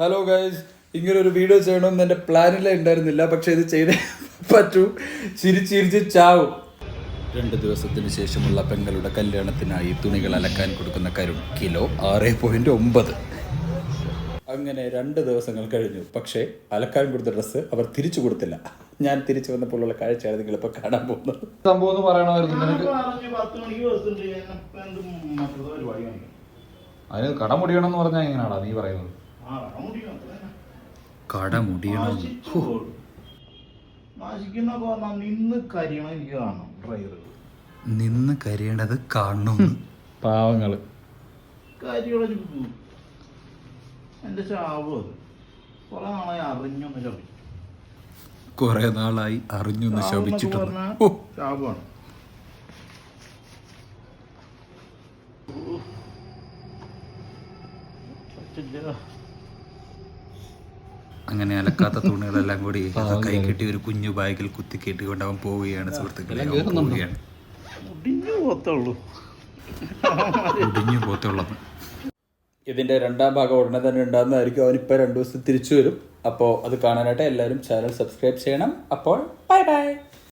Hello guys, ഇങ്ങനെ ഒരു video ചെയ്യണമെന്ന് എൻ്റെ പ്ലാനിലേ ഉണ്ടായിരുന്നില്ല. പക്ഷെ ഇത് ചെയ്തേ പറ്റൂ. ചിരിച്ചിരിച്ച് ചാവും. 2 ദിവസത്തിന് ശേഷമുള്ള പെങ്ങളുടെ കല്യാണത്തിനായി തുണികൾ അലക്കാൻ കൊടുക്കുന്ന കരുൺ കിലോ 6.9. അങ്ങനെ 2 ദിവസങ്ങൾ കഴിഞ്ഞു. പക്ഷേ അലക്കാൻ കൊടുത്ത ഡ്രസ്സ് അവർ തിരിച്ചു കൊടുത്തില്ല. ഞാൻ തിരിച്ചു വന്നപ്പോഴുള്ള കാഴ്ചയാണ് നിങ്ങളിപ്പോൾ കാണാൻ പോകുന്നത്. സംഭവം എന്ന് പറയണമായിരുന്നു. അതിന് കട മുടിയണം എന്ന് പറഞ്ഞാൽ എങ്ങനെയാണോ നീ പറയുന്നത്? കട മുടിയണം നിന്ന് കരിയണത് കാണണം. പാവങ്ങള് കൊറേ നാളായി അറിഞ്ഞൊന്ന് ശപിച്ചിട്ടുണ്ട്. അങ്ങനെ അലക്കാത്ത തുണികളെല്ലാം കൂടി കൈ കെട്ടി ഒരു കുഞ്ഞു ബാഗിൽ കുത്തി കെട്ടിക്കൊണ്ട് അവൻ പോവുകയാണ്. സുഹൃത്തുക്കളെ, പോവുകയാണ്. മുടിഞ്ഞു പോത്തുള്ളത്. ഇതിന്റെ 2ാം ഭാഗം ഉടനെ തന്നെ ഉണ്ടാകുന്നതായിരിക്കും. അവനിപ്പോൾ 2 ദിവസം തിരിച്ചു വരും. അപ്പോൾ അത് കാണാനായിട്ട് എല്ലാവരും ചാനൽ സബ്സ്ക്രൈബ് ചെയ്യണം. അപ്പോൾ ബൈ ബൈ.